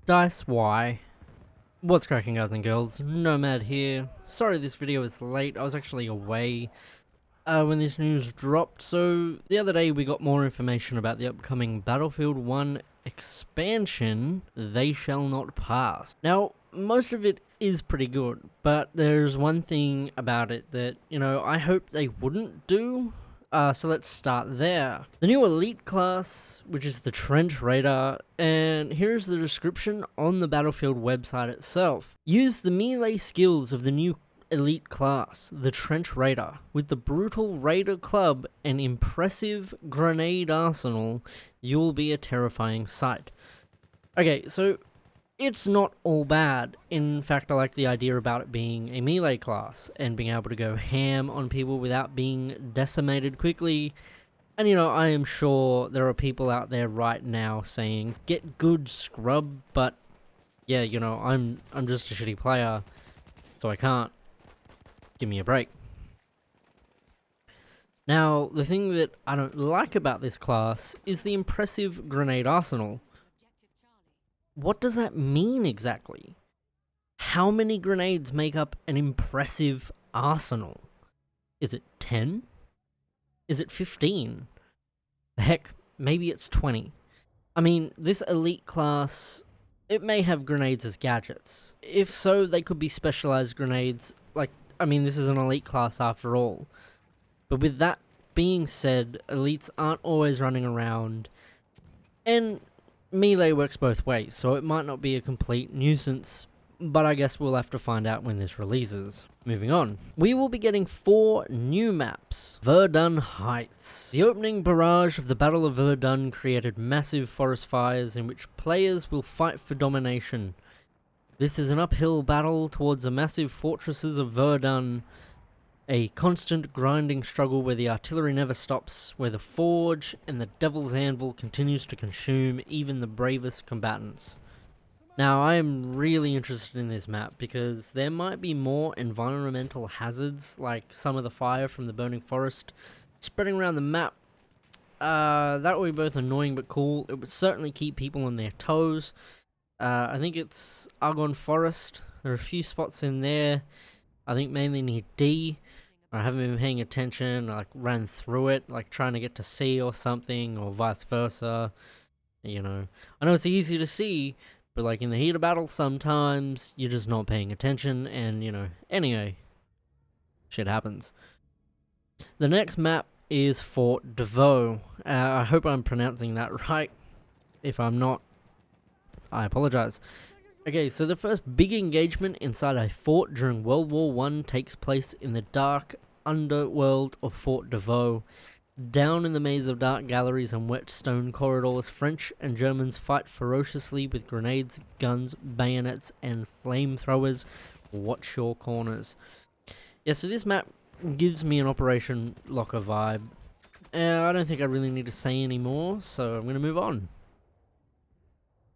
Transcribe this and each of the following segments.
Dice Y. What's cracking, guys and girls? Nomad here. Sorry this video is late, I was actually away when this news dropped. So the other day we got more information about the upcoming Battlefield 1 expansion, They Shall Not Pass. Now, most of it is pretty good, but there's one thing about it that, I hope they wouldn't do. So let's start there. The new elite class, which is the Trench Raider, and here's the description on the Battlefield website itself. Use the melee skills of the new elite class, the Trench Raider. With the brutal Raider Club and impressive grenade arsenal, you'll be a terrifying sight. Okay, so it's not all bad. In fact, I like the idea about it being a melee class and being able to go ham on people without being decimated quickly. And I am sure there are people out there right now saying, get good, scrub, but yeah, I'm just a shitty player, so I can't. Give me a break. Now, the thing that I don't like about this class is the impressive grenade arsenal. What does that mean exactly? How many grenades make up an impressive arsenal? Is it 10? Is it 15? Heck, maybe it's 20. I mean, this elite class, it may have grenades as gadgets. If so, they could be specialized grenades. This is an elite class after all. But with that being said, elites aren't always running around, and melee works both ways, so it might not be a complete nuisance, but I guess we'll have to find out when this releases. Moving on. We will be getting 4 new maps. Verdun Heights. The opening barrage of the Battle of Verdun created massive forest fires in which players will fight for domination. This is an uphill battle towards the massive fortresses of Verdun, a constant grinding struggle where the artillery never stops, where the forge and the devil's anvil continues to consume even the bravest combatants. Now, I am really interested in this map because there might be more environmental hazards, like some of the fire from the burning forest spreading around the map. That would be both annoying but cool. It would certainly keep people on their toes. I think it's Argonne Forest. There are a few spots in there. I think mainly near D. I haven't been paying attention. I ran through it, trying to get to C or something, or vice versa. I know it's easy to see, but in the heat of battle, sometimes you're just not paying attention, and anyway, shit happens. The next map is Fort de Vaux. I hope I'm pronouncing that right. If I'm not, I apologize. Okay, so the first big engagement inside a fort during World War I takes place in the dark underworld of Fort de Vaux. Down in the maze of dark galleries and wet stone corridors, French and Germans fight ferociously with grenades, guns, bayonets, and flamethrowers. Watch your corners. Yeah, so this map gives me an Operation Locker vibe. I don't think I really need to say any more, so I'm going to move on.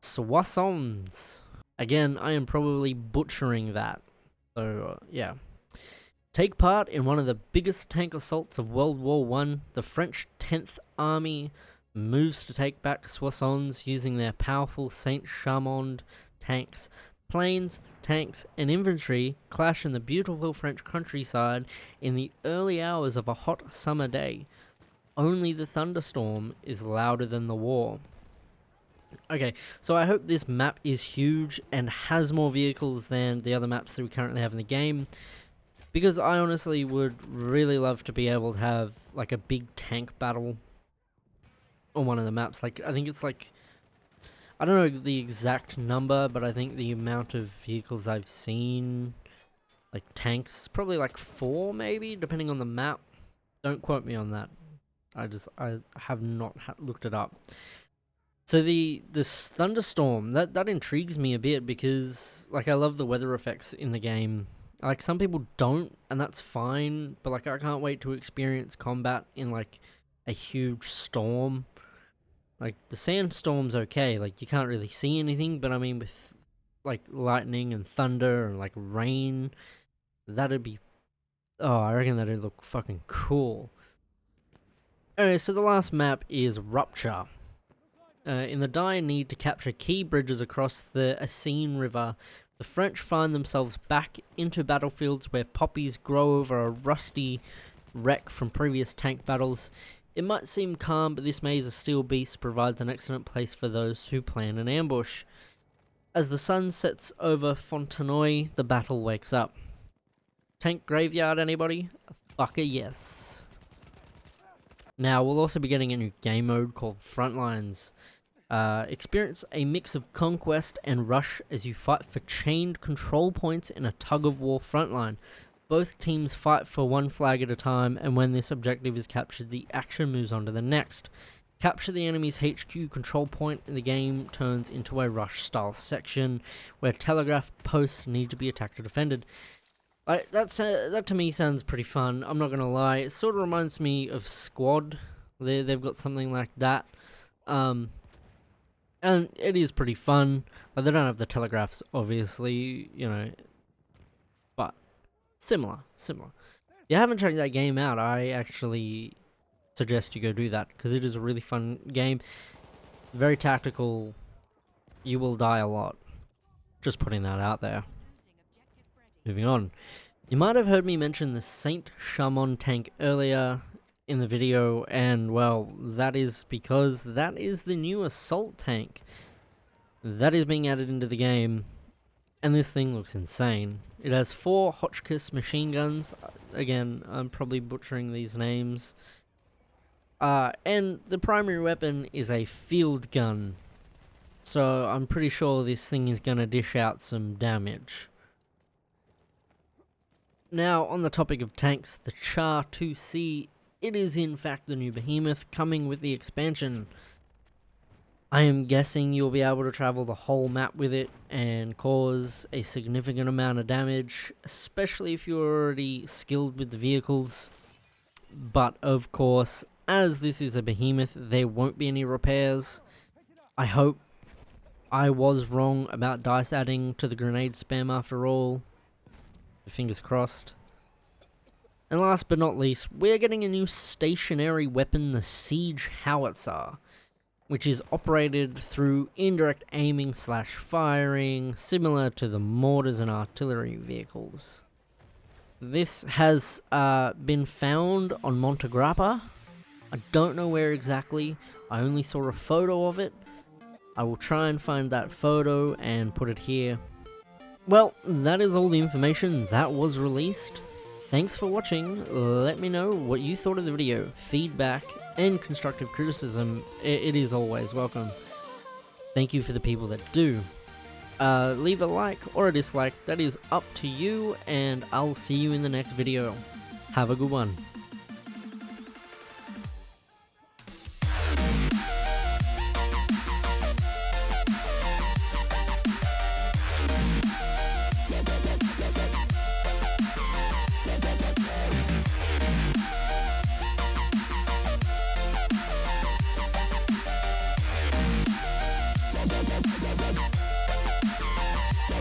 Soissons. Again, I am probably butchering that. So, yeah. Take part in one of the biggest tank assaults of World War I. The French 10th Army moves to take back Soissons using their powerful Saint-Chamond tanks. Planes, tanks, and infantry clash in the beautiful French countryside in the early hours of a hot summer day. Only the thunderstorm is louder than the war. Okay, so I hope this map is huge and has more vehicles than the other maps that we currently have in the game, because I honestly would really love to be able to have a big tank battle on one of the maps. I think it's I don't know the exact number, but I think the amount of vehicles I've seen, tanks, is probably 4 maybe, depending on the map. Don't quote me on that. I have not looked it up. So this thunderstorm, that intrigues me a bit because, I love the weather effects in the game. Some people don't, and that's fine, but, I can't wait to experience combat in, a huge storm. The sandstorm's okay, you can't really see anything, but I mean, with, lightning and thunder and, rain, that'd be... Oh, I reckon that'd look fucking cool. Anyway, so the last map is Rupture. In the dire need to capture key bridges across the Aisne River, the French find themselves back into battlefields where poppies grow over a rusty wreck from previous tank battles. It might seem calm, but this maze of steel beasts provides an excellent place for those who plan an ambush. As the sun sets over Fontenoy, the battle wakes up. Tank graveyard, anybody? Fucker yes. Now, we'll also be getting a new game mode called Frontlines. Experience a mix of conquest and rush as you fight for chained control points in a tug-of-war frontline. Both teams fight for one flag at a time, and when this objective is captured, the action moves on to the next. Capture the enemy's HQ control point, and the game turns into a rush-style section where telegraph posts need to be attacked or defended. That to me sounds pretty fun, I'm not going to lie. It sort of reminds me of Squad. They've got something like that. And it is pretty fun. Like, they don't have the telegraphs, obviously, you know, but similar. If you haven't checked that game out, I actually suggest you go do that, because it is a really fun game. Very tactical. You will die a lot. Just putting that out there. Moving on. You might have heard me mention the Saint Chamond tank earlier in the video, and well, that is because that is the new assault tank that is being added into the game, and this thing looks insane. It has 4 Hotchkiss machine guns. Again, I'm probably butchering these names. And the primary weapon is a field gun, so I'm pretty sure this thing is going to dish out some damage. Now, on the topic of tanks, the Char 2C, it is in fact the new Behemoth coming with the expansion. I am guessing you'll be able to travel the whole map with it and cause a significant amount of damage, especially if you're already skilled with the vehicles. But of course, as this is a Behemoth, there won't be any repairs. I hope. I was wrong about dice adding to the grenade spam after all. Fingers crossed. And last but not least, we're getting a new stationary weapon, the Siege Howitzer, which is operated through indirect aiming / firing, similar to the mortars and artillery vehicles. This has been found on Monte Grappa. I don't know where exactly. I only saw a photo of it. I will try and find that photo and put it here. Well, that is all the information that was released. Thanks for watching. Let me know what you thought of the video. Feedback and constructive criticism, it is always welcome. Thank you for the people that do. Leave a like or a dislike, that is up to you, and I'll see you in the next video. Have a good one.